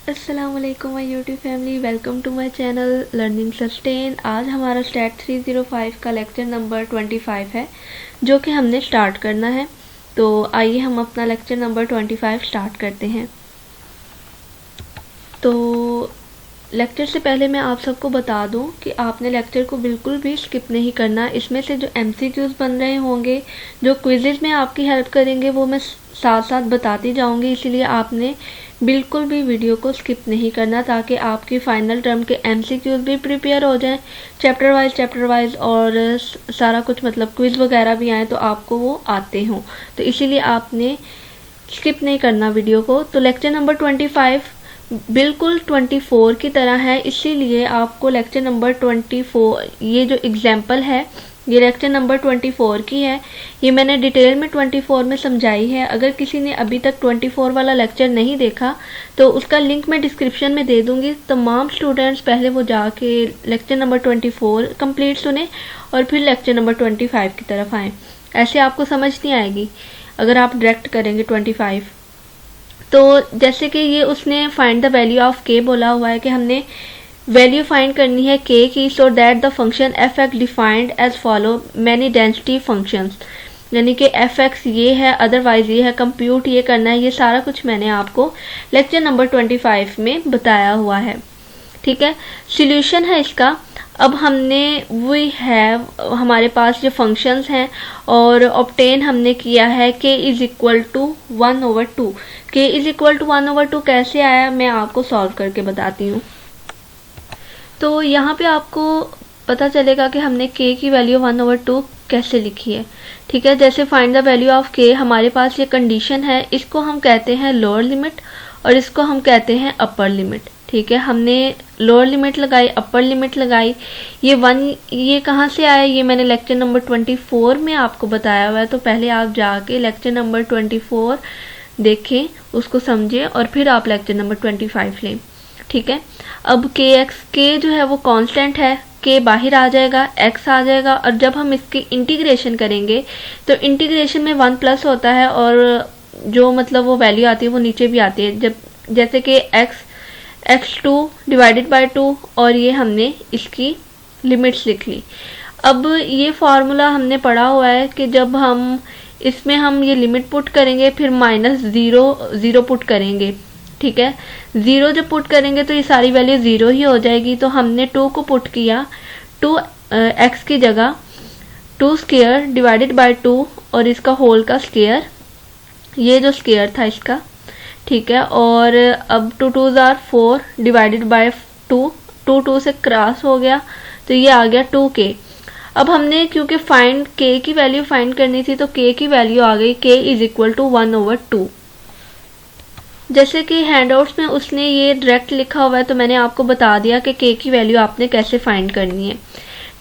अस्सलामुअलैकुम my YouTube family, welcome to my channel learning sustain. आज हमारा स्टैट 305 का लेक्चर नंबर 25 है जो कि हमने स्टार्ट करना है। तो आइए हम अपना लेक्चर नंबर 25 स्टार्ट करते हैं। तो लेक्चर से पहले मैं आप सबको बता दूं कि आपने लेक्चर को बिल्कुल भी स्किप नहीं करना। इसमें से जो MCQs बन रहे होंगे, जो क्विज़ेज़ में आपकी हेल्प करेंगे, वो मैं साथ साथ बताती जाऊंगी। इसलिए आपने बिल्कुल भी वीडियो को स्किप नहीं करना ताकि आपकी फाइनल टर्म के MCQs भी प्रिपेयर हो जाएं चैप्टर वाइज और सारा कुछ, मतलब क्विज़ वगैरह भी आए तो आपको वो आते हों। तो इसीलिए आपने स्किप नहीं करना वीडियो को। तो लेक्चर नंबर 25 बिल्कुल 24 की तरह है, इसीलिए आपको लेक्चर नंबर 24, ये जो एग्जाम्पल है ये लेक्चर नंबर 24 की है। ये मैंने डिटेल में 24 में समझाई है। अगर किसी ने अभी तक 24 वाला लेक्चर नहीं देखा तो उसका लिंक मैं डिस्क्रिप्शन में दे दूंगी। तमाम स्टूडेंट्स पहले वो जाके लेक्चर नंबर 24 कंप्लीट सुने और फिर लेक्चर नंबर 25 की तरफ आएँ। ऐसे आपको समझ नहीं आएगी अगर आप डायरेक्ट करेंगे 25। तो जैसे कि ये उसने फाइंड द वैल्यू ऑफ के बोला हुआ है कि हमने वैल्यू फाइंड करनी है के की, so that the function F X defined as follow many density functions, यानी कि एफ एक्स ये है, अदरवाइज ये है, कंप्यूट ये करना है। ये सारा कुछ मैंने आपको लेक्चर नंबर 25 में बताया हुआ है। ठीक है, सॉल्यूशन है इसका। अब हमने वही है, हमारे पास जो फंक्शंस हैं और ऑब्टेन हमने किया है के इज इक्वल टू 1/2। के इज इक्वल टू 1/2 कैसे आया मैं आपको सॉल्व करके बताती हूँ। तो यहाँ पे आपको पता चलेगा कि हमने के की वैल्यू 1/2 कैसे लिखी है। ठीक है, जैसे फाइंड द वैल्यू ऑफ के, हमारे पास ये कंडीशन है, इसको हम कहते हैं लोअर लिमिट और इसको हम कहते हैं अपर लिमिट। ठीक है, हमने लोअर लिमिट लगाई, अपर लिमिट लगाई। ये कहाँ से आया, ये मैंने लेक्चर नंबर 24 में आपको बताया हुआ है। तो पहले आप जाके लेक्चर नंबर 24 देखें, उसको समझें और फिर आप लेक्चर नंबर 25 लें। ठीक है, अब के जो है वो कांस्टेंट है, के बाहर आ जाएगा, x आ जाएगा और जब हम इसकी इंटीग्रेशन करेंगे तो इंटीग्रेशन में 1 प्लस होता है और जो मतलब वो वैल्यू आती है वो नीचे भी आती है। जब जैसे कि x2 डिवाइडेड बाय 2 और ये हमने इसकी लिमिट्स लिख ली। अब ये फार्मूला हमने पढ़ा हुआ है कि जब हम इसमें हम ये लिमिट पुट करेंगे फिर -0 पुट करेंगे। ठीक है, 0 जब पुट करेंगे तो ये सारी वैल्यू 0 ही हो जाएगी। तो हमने 2 को पुट किया, 2x की जगह 2 स्क्वायर डिवाइडेड बाय 2 और इसका होल का स्क्वायर, ये जो स्क्वायर था इसका। ठीक है, और अब 2 2s आर 4 डिवाइडेड बाय 2, 2 से क्रॉस हो गया तो ये आ गया 2k। अब हमने क्योंकि फाइंड के की वैल्यू फाइंड करनी थी तो के की वैल्यू आ गई, के इज इक्वल टू 1/2। जैसे कि हैंडआउट्स में उसने ये डायरेक्ट लिखा हुआ है तो मैंने आपको बता दिया कि के की वैल्यू आपने कैसे फाइंड करनी है।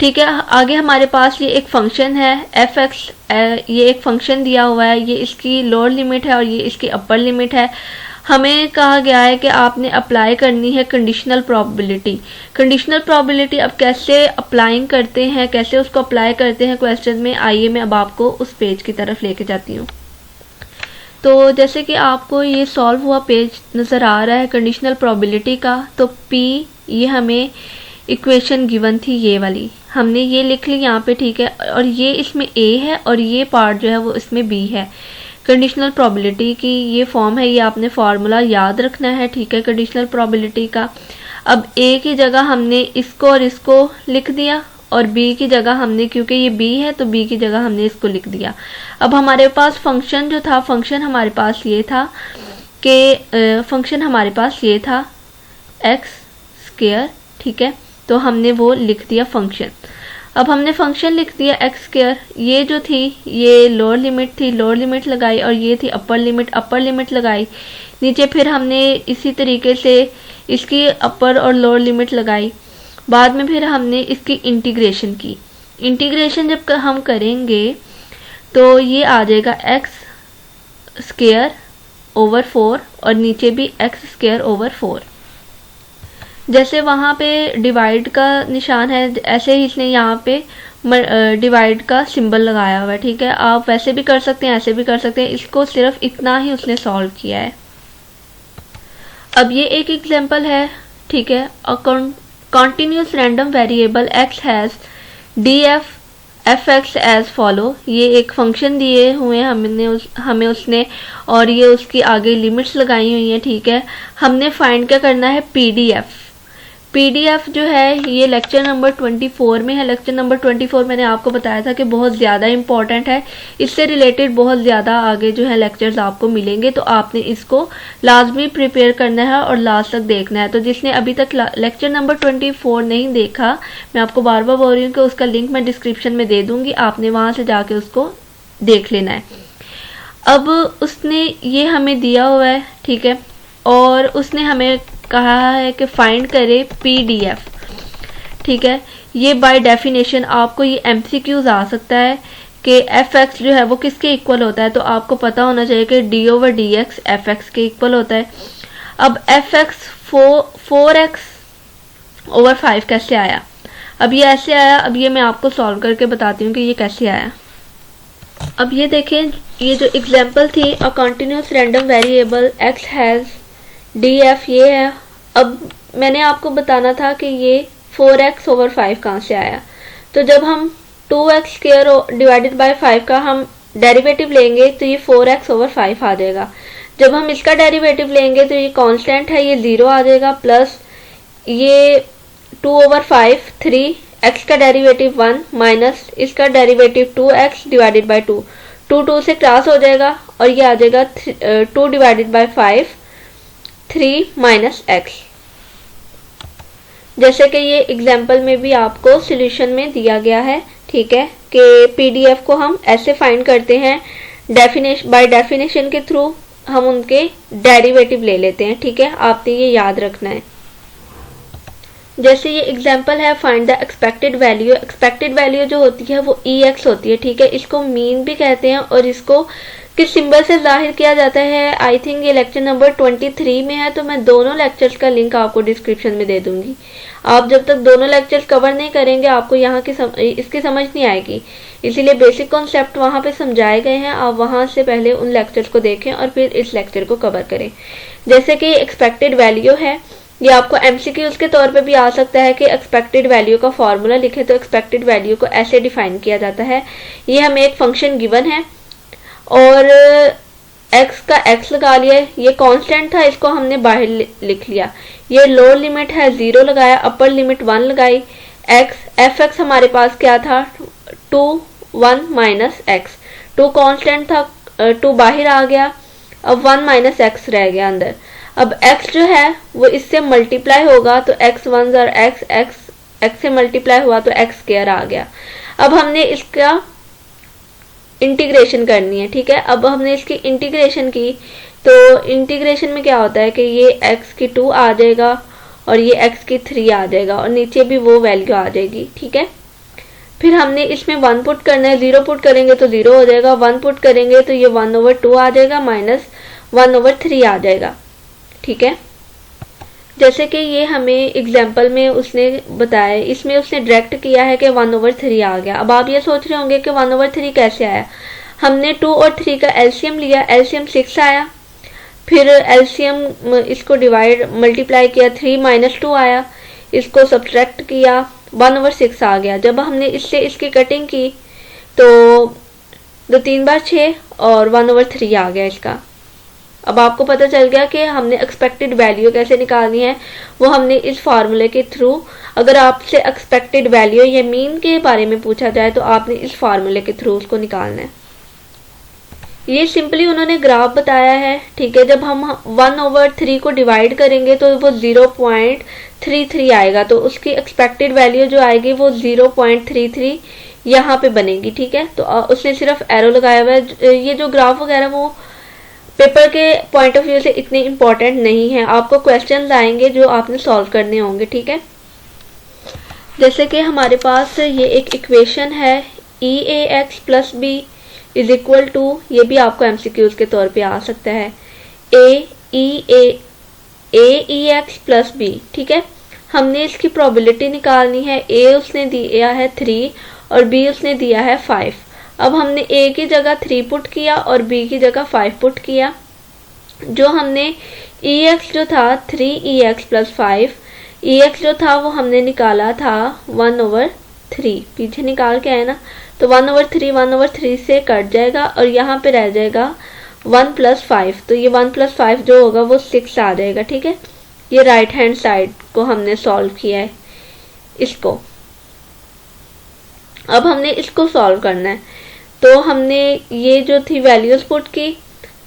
ठीक है, आगे हमारे पास ये एक फंक्शन है एफ एक्स, ये एक फंक्शन दिया हुआ है, ये इसकी लोअर लिमिट है और ये इसकी अपर लिमिट है। हमें कहा गया है कि आपने अप्लाई करनी है कंडीशनल प्रोबेबिलिटी। कंडीशनल प्रोबेबिलिटी अब कैसे अप्लाइंग करते हैं, कैसे उसको अप्लाई करते हैं क्वेश्चन में, आइए मैं अब आपको उस पेज की तरफ लेके जाती हूँ। तो जैसे कि आपको ये सॉल्व हुआ पेज नज़र आ रहा है कंडीशनल प्रोबेबिलिटी का, तो P ये हमें इक्वेशन गिवन थी, ये वाली हमने ये लिख ली यहाँ पे। ठीक है, और ये इसमें A है और ये पार्ट जो है वो इसमें B है। कंडीशनल प्रोबेबिलिटी की ये फॉर्म है, ये आपने फार्मूला याद रखना है। ठीक है, कंडीशनल प्रोबेबिलिटी का। अब A की जगह हमने इसको और इसको लिख दिया और B की जगह हमने, क्योंकि ये B है तो B की जगह हमने इसको लिख दिया। अब हमारे पास फंक्शन जो था, फंक्शन हमारे पास ये था कि फंक्शन हमारे पास ये था x स्क्वायर। ठीक है, तो हमने वो लिख दिया फंक्शन। अब हमने फंक्शन लिख दिया x स्क्वायर, ये जो थी ये लोअर लिमिट थी, लोअर लिमिट लगाई और ये थी अपर लिमिट लगाई नीचे। फिर हमने इसी तरीके से इसकी अपर और लोअर लिमिट लगाई। बाद में फिर हमने इसकी इंटीग्रेशन की। इंटीग्रेशन जब हम करेंगे तो ये आ जाएगा x स्क्वायर ओवर 4 और नीचे भी x स्क्वायर ओवर 4। जैसे वहाँ पे डिवाइड का निशान है, ऐसे ही इसने यहाँ पे डिवाइड का सिंबल लगाया हुआ है। ठीक है, आप वैसे भी कर सकते हैं, ऐसे भी कर सकते हैं। इसको सिर्फ इतना ही उसने सॉल्व किया है। अब ये एक एग्जांपल है, ठीक है। A continuous random variable x has df fx as follow. ये एक फंक्शन दिए हुए हमें उसने, और ये उसकी आगे लिमिट्स लगाई हुई हैं, ठीक है। हमने फाइंड क्या करना है, pdf। पीडीएफ जो है ये लेक्चर नंबर 24 में है। लेक्चर नंबर 24 मैंने आपको बताया था कि बहुत ज़्यादा इंपॉर्टेंट है, इससे रिलेटेड बहुत ज़्यादा आगे जो है लेक्चर्स आपको मिलेंगे, तो आपने इसको लाजमी प्रिपेयर करना है और लास्ट तक देखना है। तो जिसने अभी तक लेक्चर नंबर 24 नहीं देखा, मैं आपको बार बार बोल रही हूँ कि उसका लिंक मैं डिस्क्रिप्शन में दे दूँगी, आपने वहाँ से जाके उसको देख लेना है। अब उसने ये हमें दिया हुआ है, ठीक है, और उसने हमें कहा है कि फाइंड करे पीडीएफ, ठीक है। ये बाय डेफिनेशन आपको ये एमसीक्यूज आ सकता है कि एफ एक्स जो है वो किसके इक्वल होता है, तो आपको पता होना चाहिए कि D over D x F x के इक्वल होता है। अब एफ एक्स 4x ओवर 5 कैसे आया, अब ये ऐसे आया। अब ये मैं आपको सॉल्व करके बताती हूँ कि ये कैसे आया। अब ये देखें, ये जो एग्जाम्पल थी, अ continuous random variable x has df, ये है। अब मैंने आपको बताना था कि ये 4x ओवर 5 कहाँ से आया, तो जब हम 2x स्क्वायर डिवाइडेड बाय 5 का हम डेरिवेटिव लेंगे तो ये 4x ओवर 5 आ जाएगा। जब हम इसका डेरिवेटिव लेंगे तो ये कांस्टेंट है, ये 0 आ जाएगा, प्लस ये 2 ओवर 5 3, x का डेरिवेटिव 1 माइनस इसका डेरिवेटिव 2x डिवाइडेड बाय 2, 2 से क्रॉस हो जाएगा और ये आ जाएगा 2 डिवाइडेड बाय 5 3 माइनस x। जैसे कि ये एग्जाम्पल में भी आपको सॉल्यूशन में दिया गया है, ठीक है, कि पीडीएफ को हम ऐसे फाइंड करते हैं, बाय डेफिनेशन के थ्रू हम उनके डेरिवेटिव ले लेते हैं, ठीक है। आपने ये याद रखना है। जैसे ये एग्जाम्पल है, find the expected value. Expected value जो होती है वो EX होती है, ठीक है। इसको मीन भी कहते हैं और इसको किस सिंबल से जाहिर किया जाता है, आई थिंक ये लेक्चर नंबर 23 में है, तो मैं दोनों लेक्चर्स का लिंक आपको डिस्क्रिप्शन में दे दूंगी। आप जब तक दोनों लेक्चर्स कवर नहीं करेंगे आपको यहाँ की इसकी समझ नहीं आएगी, इसीलिए बेसिक कॉन्सेप्ट वहाँ पे समझाए गए हैं। आप वहाँ से पहले उन लेक्चर्स को देखें और फिर इस लेक्चर को कवर करें। जैसे कि एक्सपेक्टेड वैल्यू है, ये आपको एमसीक्यूज के तौर पे भी आ सकता है कि एक्सपेक्टेड वैल्यू का फॉर्मूला लिखें, तो एक्सपेक्टेड वैल्यू को ऐसे डिफाइन किया जाता है। ये हमें एक फंक्शन गिवन है और x का x लगा लिया, ये कांस्टेंट था, इसको हमने बाहर लिख लिया। ये लोअर लिमिट है 0 लगाया, अपर लिमिट 1 लगाई। एफ एक्स हमारे पास क्या था, 2 1 माइनस एक्स, 2 कांस्टेंट था, 2 बाहर आ गया, अब 1 माइनस एक्स रह गया अंदर। अब x जो है वो इससे मल्टीप्लाई होगा, तो x 1 और x से मल्टीप्लाई हुआ तो x स्क्वायर आ गया। अब हमने इसका इंटीग्रेशन करनी है, ठीक है। अब हमने इसकी इंटीग्रेशन की, तो इंटीग्रेशन में क्या होता है कि ये x की 2 आ जाएगा और ये x की 3 आ जाएगा और नीचे भी वो वैल्यू आ जाएगी, ठीक है। फिर हमने इसमें 1 पुट करना है, 0 पुट करेंगे तो 0 हो जाएगा, 1 पुट करेंगे तो ये 1 ओवर 2 आ जाएगा माइनस 1 ओवर 3 आ जाएगा, ठीक है। जैसे कि ये हमें एग्जाम्पल में उसने बताया, इसमें उसने डायरेक्ट किया है कि 1 ओवर 3 आ गया। अब आप ये सोच रहे होंगे कि 1 ओवर 3 कैसे आया, हमने 2 और 3 का एलसीएम लिया, एलसीएम 6 आया, फिर एलसीएम इसको डिवाइड मल्टीप्लाई किया, 3 माइनस 2 आया, इसको सब्ट्रैक्ट किया, 1 ओवर 6 आ गया। जब हमने इससे इसकी कटिंग की तो 2 3 बार 6 और 1 ओवर 3 आ गया इसका। अब आपको पता चल गया कि हमने एक्सपेक्टेड वैल्यू कैसे निकालनी है, वो हमने इस फार्मूले के थ्रू, अगर आपसे एक्सपेक्टेड वैल्यू या मीन के बारे में पूछा जाए तो आपने इस फार्मूले के थ्रू उसको निकालना है। ये सिंपली उन्होंने ग्राफ बताया है, ठीक है। जब हम 1 ओवर 3 को डिवाइड करेंगे तो वो 0.33 आएगा, तो उसकी एक्सपेक्टेड वैल्यू जो आएगी वो 0.33 यहाँ पे बनेगी, ठीक है। तो उसने सिर्फ एरो लगाया हुआ है। ये जो ग्राफ वगैरह वो पेपर के पॉइंट ऑफ व्यू से इतने इम्पोर्टेंट नहीं है, आपको क्वेश्चंस आएंगे जो आपने सॉल्व करने होंगे, ठीक है। जैसे कि हमारे पास ये एक इक्वेशन है, EAX plus B is equal to, ये भी आपको एमसीक्यूज के तौर पे आ सकता है, AEX प्लस B, ठीक है। हमने इसकी प्रोबेबिलिटी निकालनी है, A उसने दिया है 3 और B उसने दिया है 5। अब हमने A की जगह 3 पुट किया और B की जगह 5 पुट किया। जो हमने ई एक्स जो था 3EX + 5, ई एक्स जो था वो हमने निकाला था 1/3, पीछे निकाल के आए ना, तो 1/3 से कट जाएगा और यहाँ पे रह जाएगा 1 + 5, तो ये 1 + 5 जो होगा वो 6 आ जाएगा। ठीक है, ये राइट हैंड साइड को हमने सॉल्व किया है इसको। अब हमने इसको सॉल्व करना है, तो हमने ये जो थी वैल्यूज पुट की,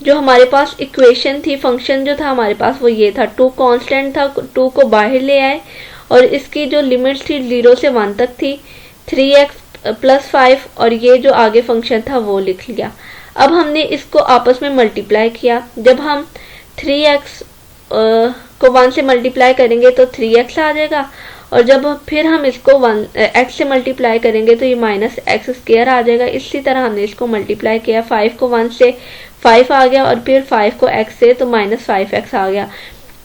जो हमारे पास इक्वेशन थी, फंक्शन जो था हमारे पास वो ये था, 2 कांस्टेंट था, 2 को बाहर ले आए और इसकी जो लिमिट्स थी 0 से 1 तक थी, 3x + 5, और ये जो आगे फंक्शन था वो लिख लिया। अब हमने इसको आपस में मल्टीप्लाई किया, जब हम 3x को 1 से मल्टीप्लाई करेंगे तो 3x आ जाएगा, और जब फिर हम इसको x से मल्टीप्लाई करेंगे तो ये -x² आ जाएगा। इसी तरह हमने इसको मल्टीप्लाई किया, 5 को 1 से 5 आ गया और फिर 5 को x से तो -5x आ गया।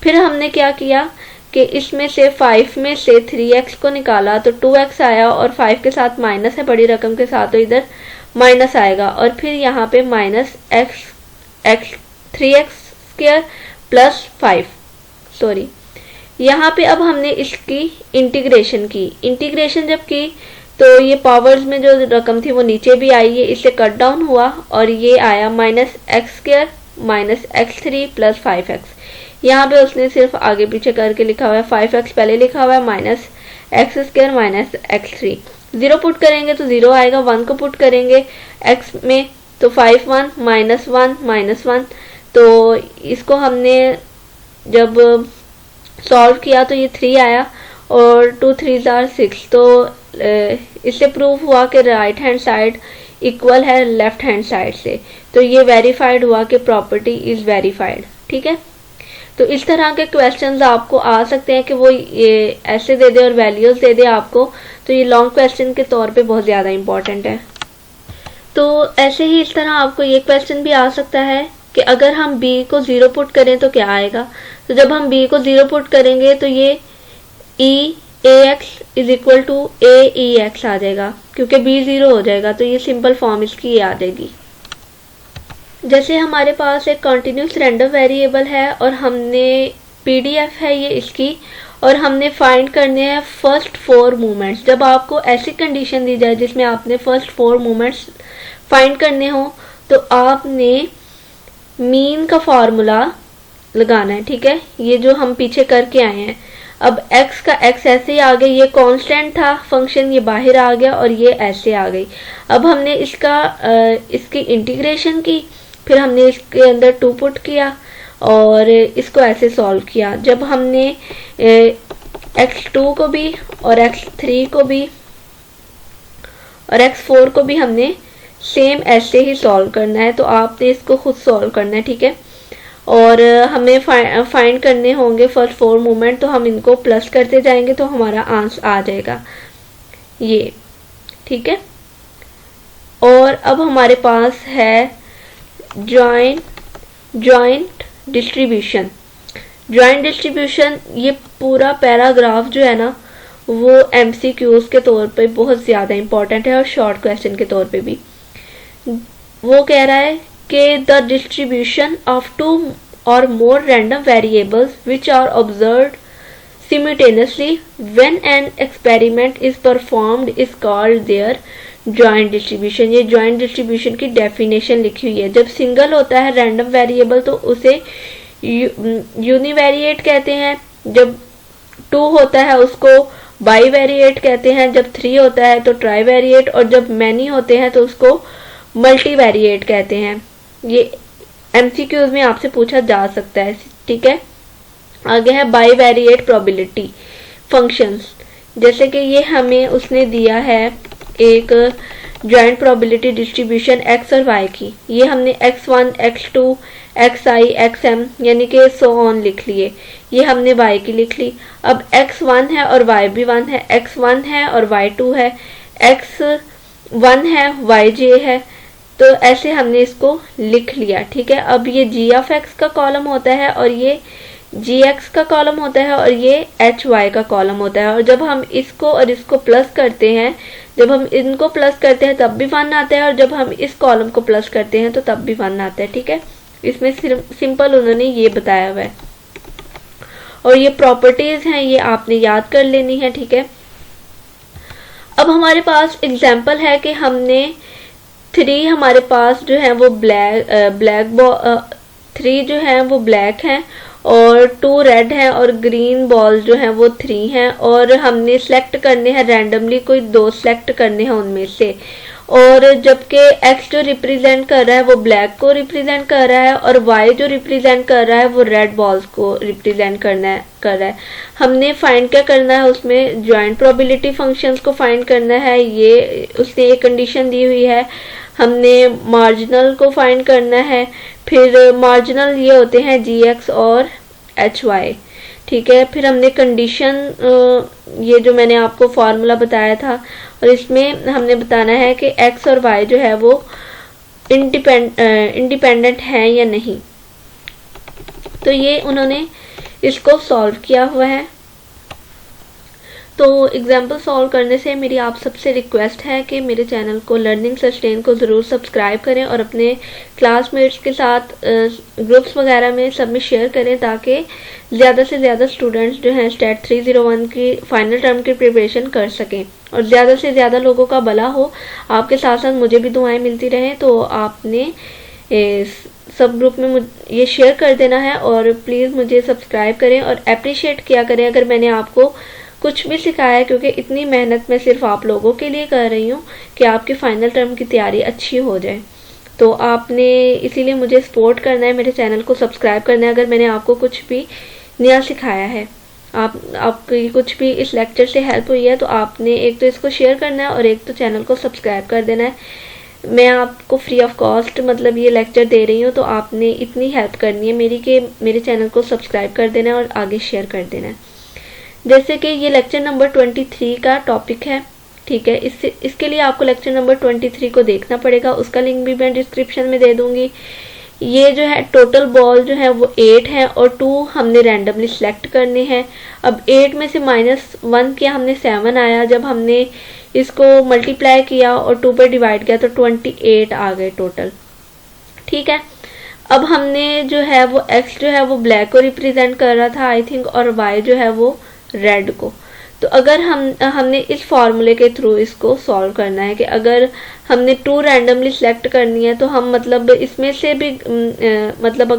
फिर हमने क्या किया कि इसमें से 5 में से 3x को निकाला तो 2x आया, और 5 के साथ माइनस है बड़ी रकम के साथ, तो इधर माइनस आएगा, और फिर यहाँ पे -3x² + 5, सॉरी, यहाँ पे अब हमने इसकी इंटीग्रेशन की। इंटीग्रेशन जब की तो ये पावर्स में जो रकम थी वो नीचे भी आई है, इससे कट डाउन हुआ और ये आया -x² - x3 + 5x। यहाँ पे उसने सिर्फ आगे पीछे करके लिखा हुआ है, 5x पहले लिखा हुआ है, -x² - x3। 0 पुट करेंगे तो 0 आएगा, 1 को पुट करेंगे x में तो 5 1 -1 -1, तो इसको हमने जब सॉल्व किया तो ये 3 आया और 2 3s are 6, तो इससे प्रूव हुआ कि राइट हैंड साइड इक्वल है लेफ्ट हैंड साइड से, तो ये वेरीफाइड हुआ कि प्रॉपर्टी इज वेरीफाइड। ठीक है, तो इस तरह के क्वेश्चंस आपको आ सकते हैं कि वो ये ऐसे दे दे और वैल्यूज दे दे आपको, तो ये लॉन्ग क्वेश्चन के तौर पे बहुत ज़्यादा इंपॉर्टेंट है। तो ऐसे ही इस तरह आपको ये क्वेश्चन भी आ सकता है कि अगर हम b को 0 पुट करें तो क्या आएगा। तो जब हम b को 0 पुट करेंगे तो ये EAX = AEX आ जाएगा, क्योंकि b 0 हो जाएगा, तो ये सिंपल फॉर्म इसकी ये आ जाएगी। जैसे हमारे पास एक कंटिन्यूस रैंडम वेरिएबल है और हमने PDF है ये इसकी, और हमने फाइंड करने हैं फर्स्ट 4 मूवमेंट्स। जब आपको ऐसी कंडीशन दी जाए जिसमें आपने फर्स्ट 4 मूवमेंट्स फाइंड करने हो तो आपने मीन का फॉर्मूला लगाना है। ठीक है, ये जो हम पीछे करके आए हैं, अब x का x ऐसे ही आ गई, ये कांस्टेंट था फंक्शन, ये बाहर आ गया और ये ऐसे आ गई। अब हमने इसकी इंटीग्रेशन की, फिर हमने इसके अंदर 2 पुट किया और इसको ऐसे सॉल्व किया। जब हमने x2 को भी और x3 को भी और x4 को भी हमने सेम ऐसे ही सॉल्व करना है, तो आपने इसको खुद सॉल्व करना है। ठीक है, और हमें फाइंड करने होंगे फर्स्ट 4 मूवमेंट, तो हम इनको प्लस करते जाएंगे तो हमारा आंसर आ जाएगा ये। ठीक है, और अब हमारे पास है जॉइंट डिस्ट्रीब्यूशन। जॉइंट डिस्ट्रीब्यूशन, ये पूरा पैराग्राफ जो है ना वो MCQs के तौर पे बहुत ज़्यादा इंपॉर्टेंट है और शॉर्ट क्वेश्चन के तौर पे भी। वो कह रहा है कि the distribution of 2 or more random variables which are observed simultaneously when an experiment is performed is called their joint distribution। ये joint distribution की डेफिनेशन लिखी हुई है। जब सिंगल होता है रैंडम वेरिएबल तो उसे यूनिवेरिएट कहते हैं, जब 2 होता है उसको बाईवेरिएट कहते हैं, जब 3 होता है तो ट्राईवेरिएट, और जब मैनी होते हैं तो उसको मल्टीवेरिएट कहते हैं। ये MCQs में आपसे पूछा जा सकता है। ठीक है, आगे है बाईवेरिएट प्रोबेबिलिटी फंक्शंस। जैसे कि ये हमें उसने दिया है एक जॉइंट प्रोबेबिलिटी डिस्ट्रीब्यूशन x और y की, ये हमने x1 x2 xi xm यानी कि सो ऑन लिख लिए, ये हमने y की लिख ली। अब x1 है और y भी 1 है, x1 है और y2 है, x1 है yj है, तो ऐसे हमने इसको लिख लिया। ठीक है, अब ये g(x) का कॉलम होता है और ये gx का कॉलम होता है और ये hy का कॉलम होता है, और जब हम इसको और इसको प्लस करते हैं, जब हम इनको प्लस करते हैं तब भी 1 आता है, और जब हम इस कॉलम को प्लस करते हैं तो तब भी 1 आता है। ठीक है, इसमें सिंपल उन्होंने ये बताया हुआ है। और ये प्रॉपर्टीज हैं, ये आपने याद कर लेनी है, ठीक है। अब हमारे पास एग्जाम्पल है कि हमने 3 हमारे पास जो है वो थ्री जो है वो ब्लैक है और 2 रेड है और ग्रीन बॉल जो है वो 3 है, और हमने सेलेक्ट करने हैं रैंडमली, कोई 2 सेलेक्ट करने हैं उनमें से। और जबकि x जो रिप्रेजेंट कर रहा है वो ब्लैक को रिप्रेजेंट कर रहा है और y जो रिप्रेजेंट कर रहा है वो रेड बॉल्स को रिप्रेजेंट कर रहा है। हमने फाइंड क्या करना है, उसमें जॉइंट प्रोबेबिलिटी फंक्शंस को फाइंड करना है। ये उसने एक कंडीशन दी हुई है। हमने मार्जिनल को फाइंड करना है। फिर मार्जिनल ये होते हैं gx और hy, ठीक है। फिर हमने कंडीशन, ये जो मैंने आपको फॉर्मूला बताया था, और इसमें हमने बताना है कि x और y जो है वो इंडिपेंडेंट है या नहीं। तो ये उन्होंने इसको सॉल्व किया हुआ है। तो एग्जाम्पल सॉल्व करने से मेरी आप सबसे रिक्वेस्ट है कि मेरे चैनल को लर्निंग सस्टेन को ज़रूर सब्सक्राइब करें और अपने क्लासमेट्स के साथ ग्रुप्स वगैरह में सब में शेयर करें, ताकि ज़्यादा से ज़्यादा स्टूडेंट्स जो हैं स्टेट 301 की फाइनल टर्म की प्रिपरेशन कर सकें और ज़्यादा से ज़्यादा लोगों का भला हो। आपके साथ साथ मुझे भी दुआएं मिलती रहें। तो आपने सब ग्रुप में ये शेयर कर देना है और प्लीज़ मुझे सब्सक्राइब करें और अप्रिशिएट किया करें अगर मैंने आपको कुछ भी सिखाया, क्योंकि इतनी मेहनत मैं सिर्फ आप लोगों के लिए कर रही हूँ कि आपकी फाइनल टर्म की तैयारी अच्छी हो जाए। तो आपने इसीलिए मुझे सपोर्ट करना है, मेरे चैनल को सब्सक्राइब करना है अगर मैंने आपको कुछ भी नया सिखाया है। आपकी कुछ भी इस लेक्चर से हेल्प हुई है तो आपने एक तो इसको शेयर करना है और एक तो चैनल को सब्सक्राइब कर देना है। मैं आपको फ्री ऑफ कॉस्ट मतलब ये लेक्चर दे रही हूँ, तो आपने इतनी हेल्प करनी है मेरी कि मेरे चैनल को सब्सक्राइब कर देना है और आगे शेयर कर देना है। जैसे कि ये लेक्चर नंबर 23 का टॉपिक है, ठीक है। इसके लिए आपको लेक्चर नंबर 23 को देखना पड़ेगा, उसका लिंक भी मैं डिस्क्रिप्शन में दे दूंगी। ये जो है टोटल बॉल जो है वो 8 है और 2 हमने रैंडमली सिलेक्ट करने हैं। अब 8 में से -1 किया हमने 7 आया। जब हमने इसको मल्टीप्लाई किया और 2 पर डिवाइड किया तो 28 आ गए टोटल, ठीक है। अब हमने जो है वो x जो है वो ब्लैक को रिप्रेजेंट कर रहा था आई थिंक, और y जो है वो रेड को। तो अगर हमने इस फॉर्मूले के थ्रू इसको सॉल्व करना है कि अगर हमने 2 रैंडमली सिलेक्ट करनी है तो हम मतलब इसमें से भी मतलब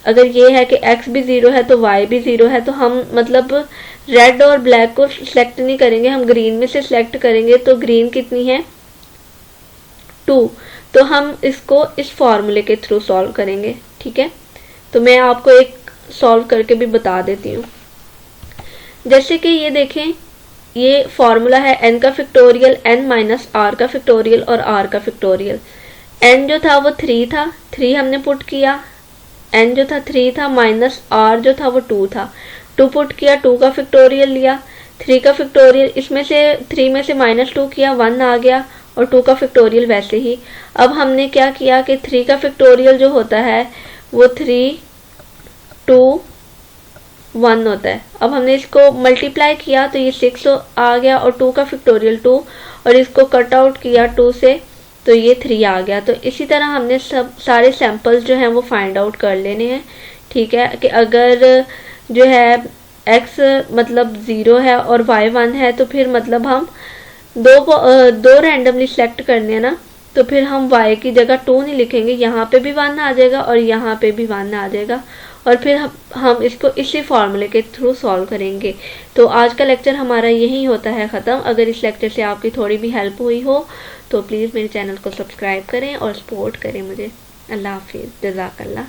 अगर ये है कि x भी 0 है तो y भी 0 है, तो हम मतलब रेड और ब्लैक को सिलेक्ट नहीं करेंगे, हम ग्रीन में से सिलेक्ट करेंगे। तो ग्रीन कितनी है 2, तो हम इसको इस फॉर्मूले के थ्रू सॉल्व करेंगे, ठीक है। तो मैं आपको एक सॉल्व करके भी बता देती हूँ। जैसे कि ये देखें, ये फॉर्मूला है n का फैक्टोरियल n माइनस r का फैक्टोरियल और r का फैक्टोरियल। n जो था वो 3 था, 3 हमने पुट किया, n जो था 3 था, माइनस r जो था वो 2 था, 2 पुट किया, 2 का फैक्टोरियल लिया, 3 का फैक्टोरियल, इसमें से 3 में से -2 किया, 1 आ गया और 2 का फैक्टोरियल वैसे ही। अब हमने क्या किया कि 3 का फैक्टोरियल जो होता है वो 3 2 1 होता है। अब हमने इसको मल्टीप्लाई किया तो ये 6 आ गया और 2 का फैक्टोरियल 2, और इसको कट आउट किया 2 से तो ये 3 आ गया। तो इसी तरह हमने सारे सैंपल्स जो हैं वो फाइंड आउट कर लेने हैं, ठीक है। कि अगर जो है x मतलब 0 है और y 1 है तो फिर मतलब हम दो रैंडमली सेलेक्ट करने हैं ना, तो फिर हम y की जगह 2 नहीं लिखेंगे, यहाँ पे भी 1 आ जाएगा और यहाँ पे भी 1 आ जाएगा, और फिर हम इसको इसी फॉर्मूले के थ्रू सॉल्व करेंगे। तो आज का लेक्चर हमारा यही होता है ख़त्म। अगर इस लेक्चर से आपकी थोड़ी भी हेल्प हुई हो तो प्लीज़ मेरे चैनल को सब्सक्राइब करें और सपोर्ट करें मुझे। अल्लाह हाफिज़, जज़ाकल्लाह।